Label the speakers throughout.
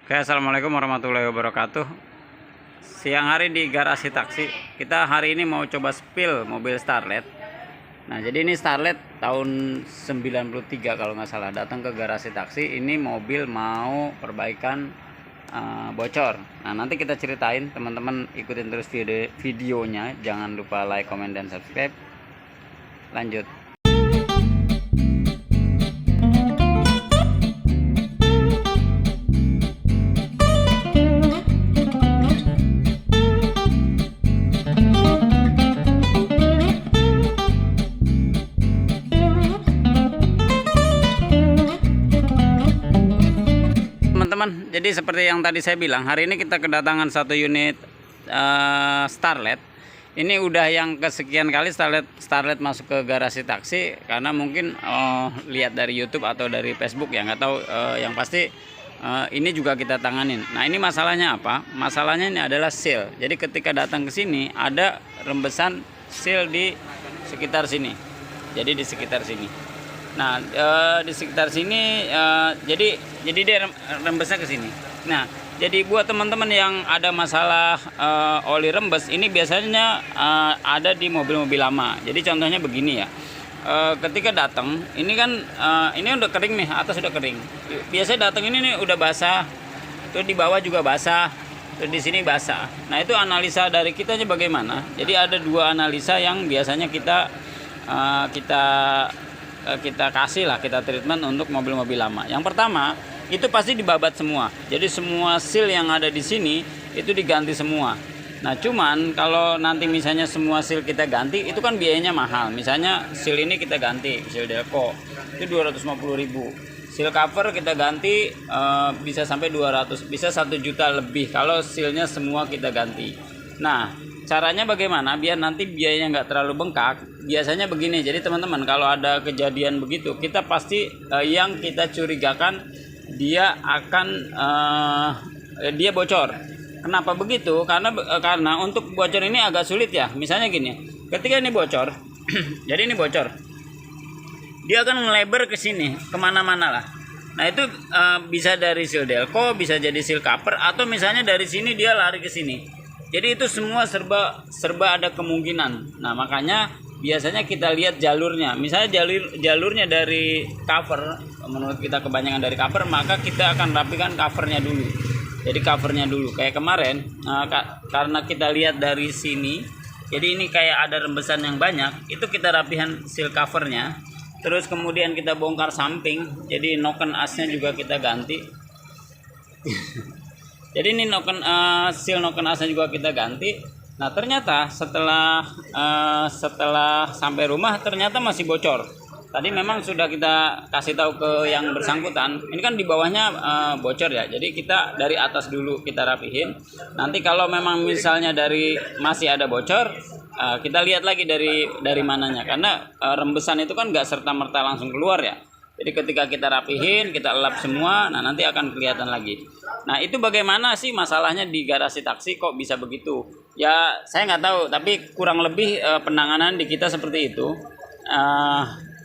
Speaker 1: Oke, assalamualaikum warahmatullahi wabarakatuh. Siang hari di garasi taksi, kita hari ini mau coba spill mobil Starlet. Nah, jadi ini Starlet tahun 93 kalau nggak salah, datang ke garasi taksi. Ini mobil mau perbaikan bocor. Nah, nanti kita ceritain, teman-teman ikutin terus videonya. Jangan lupa like, comment, dan subscribe. Lanjut. Teman-teman, jadi seperti yang tadi saya bilang, hari ini kita kedatangan satu unit Starlet. Ini udah yang kesekian kali Starlet masuk ke garasi taksi, karena mungkin lihat dari YouTube atau dari Facebook ya, nggak tahu. Yang pasti ini juga kita tanganin. Nah, ini masalahnya apa? Masalahnya ini adalah seal. Jadi ketika datang ke sini ada rembesan seal di sekitar sini. Jadi di sekitar sini. Nah, di sekitar sini jadi dia rembesnya ke sini. Nah, jadi buat teman-teman yang ada masalah oli rembes, ini biasanya ada di mobil-mobil lama. Jadi contohnya begini ya. Ketika datang, ini kan ini udah kering nih, atas udah kering. Biasanya datang ini nih udah basah. Terus di bawah juga basah. Terus di sini basah. Nah, itu analisa dari kitanya bagaimana? Jadi ada dua analisa yang biasanya kita kasih lah, kita treatment untuk mobil-mobil lama. Yang pertama, itu pasti dibabat semua. Jadi semua seal yang ada di sini itu diganti semua. Nah, cuman kalau nanti misalnya semua seal kita ganti, itu kan biayanya mahal. Misalnya seal ini kita ganti, seal Delco itu 250.000. Seal cover kita ganti bisa sampai 200, bisa 1 juta lebih kalau sealnya semua kita ganti. Nah, caranya bagaimana biar nanti biayanya nggak terlalu bengkak? Biasanya begini, jadi teman-teman kalau ada kejadian begitu, kita pasti yang kita curigakan dia akan dia bocor. Kenapa begitu? Karena untuk bocor ini agak sulit ya. Misalnya gini, ketika ini bocor, jadi ini bocor, dia akan melebar ke sini, kemana-mana lah. Nah, itu bisa dari seal Delco, bisa jadi seal cover, atau misalnya dari sini dia lari ke sini. Jadi itu semua serba ada kemungkinan. Nah, makanya biasanya kita lihat jalurnya. Misalnya jalurnya dari cover, menurut kita kebanyakan dari cover, maka kita akan rapikan covernya dulu. Jadi covernya dulu. Kayak kemarin, karena kita lihat dari sini, jadi ini kayak ada rembesan yang banyak, itu kita rapikan seal covernya. Terus kemudian kita bongkar samping, jadi noken asnya juga kita ganti. Jadi ini seal noken asnya juga kita ganti. Nah, ternyata setelah sampai rumah ternyata masih bocor. Tadi memang sudah kita kasih tahu ke yang bersangkutan. Ini kan di bawahnya bocor ya. Jadi kita dari atas dulu kita rapihin. Nanti kalau memang misalnya masih ada bocor, kita lihat lagi dari mananya. Karena rembesan itu kan nggak serta-merta langsung keluar ya. Jadi ketika kita rapihin, kita elap semua, nah nanti akan kelihatan lagi. Nah, itu bagaimana sih masalahnya di garasi taksi kok bisa begitu? Ya, saya nggak tahu, tapi kurang lebih penanganan di kita seperti itu.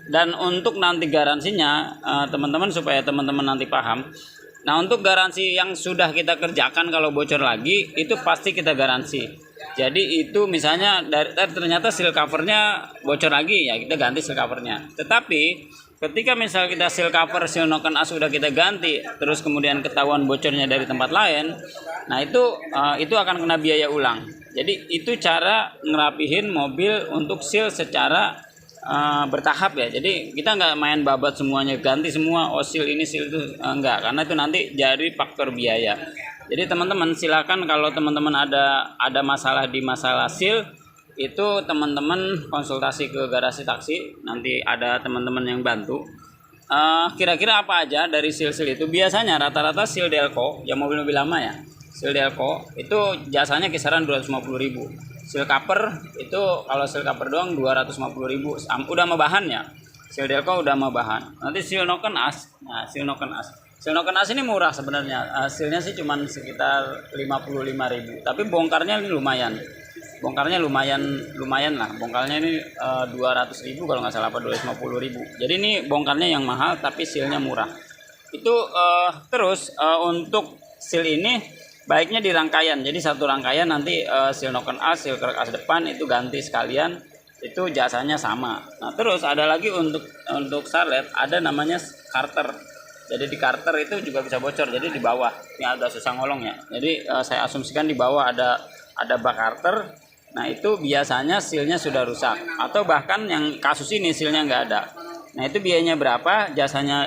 Speaker 1: Dan untuk nanti garansinya, teman-teman, supaya teman-teman nanti paham. Nah, untuk garansi yang sudah kita kerjakan kalau bocor lagi, itu pasti kita garansi. Jadi itu misalnya ternyata seal covernya bocor lagi, ya kita ganti seal covernya. Tetapi ketika misal kita seal cover, seal noken as sudah kita ganti, terus kemudian ketahuan bocornya dari tempat lain, nah itu akan kena biaya ulang. Jadi itu cara ngerapihin mobil untuk seal secara bertahap ya. Jadi kita nggak main babat semuanya, ganti semua, seal ini seal itu, enggak, karena itu nanti jadi faktor biaya. Jadi teman-teman silakan kalau teman-teman ada masalah di masalah seal, itu teman-teman konsultasi ke garasi taksi, nanti ada teman-teman yang bantu. Kira-kira apa aja dari seal-seal itu? Biasanya rata-rata seal Delco, ya mobil-mobil lama ya, seal Delco itu jasanya kisaran 250.000. Seal cover itu kalau seal cover doang 250.000, udah sama bahan ya. Seal Delco udah sama bahan. Nanti seal noken as, nah seal noken as ini murah sebenarnya. Sealnya sih cuman sekitar 55.000, tapi bongkarnya ini lumayan. Bongkarnya lumayan lah. Bongkarnya ini 200.000 kalau nggak salah, apa 250.000. Jadi ini bongkarnya yang mahal tapi sealnya murah. Itu terus untuk seal ini baiknya di rangkaian. Jadi satu rangkaian nanti seal noken as, seal krek as depan itu ganti sekalian, itu jasanya sama. Nah terus ada lagi untuk sarlet ada namanya carter. Jadi di carter itu juga bisa bocor. Jadi di bawah ini agak susah ngolong ya. Jadi saya asumsikan di bawah ada bak carter. Nah itu biasanya sealnya sudah rusak atau bahkan yang kasus ini sealnya nggak ada. Nah itu biayanya berapa? Jasanya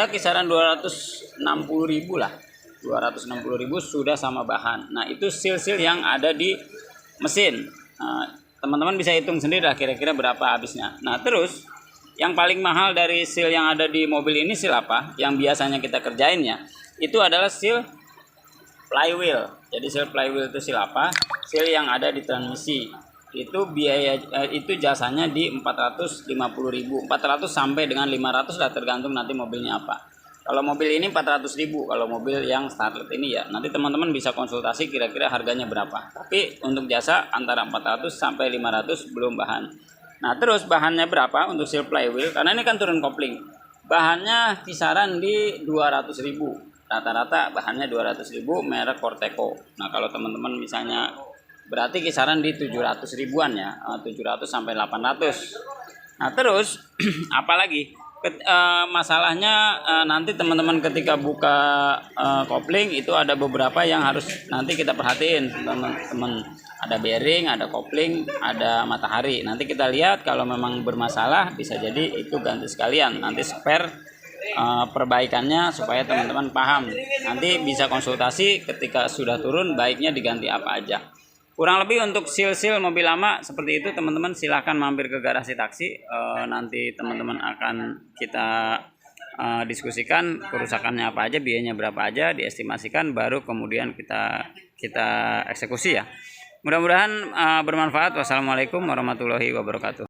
Speaker 1: kisaran 260.000 lah. 260.000 sudah sama bahan. Nah itu seal yang ada di mesin. Nah, teman-teman bisa hitung sendiri lah kira-kira berapa habisnya. Nah terus yang paling mahal dari seal yang ada di mobil ini seal apa? Yang biasanya kita kerjain ya, itu adalah seal flywheel. Jadi seal flywheel itu seal apa? Seal yang ada di transmisi. Itu biaya itu jasanya di 450.000. 400 sampai dengan 500 lah tergantung nanti mobilnya apa. Kalau mobil ini 400.000 kalau mobil yang starlet ini ya. Nanti teman-teman bisa konsultasi kira-kira harganya berapa. Tapi untuk jasa antara 400 sampai 500 belum bahan. Nah terus bahannya berapa untuk seal flywheel? Karena ini kan turun kopling. Bahannya kisaran di 200.000. Rata-rata bahannya 200.000 merek Corteco. Nah kalau teman-teman misalnya berarti kisaran di 700 ribuan ya. 700 sampai 800. Nah terus apalagi masalahnya nanti teman-teman ketika buka kopling itu ada beberapa yang harus nanti kita perhatiin teman-teman. Ada bearing, ada kopling, ada matahari. Nanti kita lihat kalau memang bermasalah bisa jadi itu ganti sekalian. Nanti spare perbaikannya supaya teman-teman paham. Nanti bisa konsultasi ketika sudah turun baiknya diganti apa aja. Kurang lebih untuk seal mobil lama seperti itu teman-teman silahkan mampir ke garasi taksi. Nanti teman-teman akan kita diskusikan kerusakannya apa aja, biayanya berapa aja, diestimasikan baru kemudian kita eksekusi ya. Mudah-mudahan bermanfaat. Wassalamualaikum warahmatullahi wabarakatuh.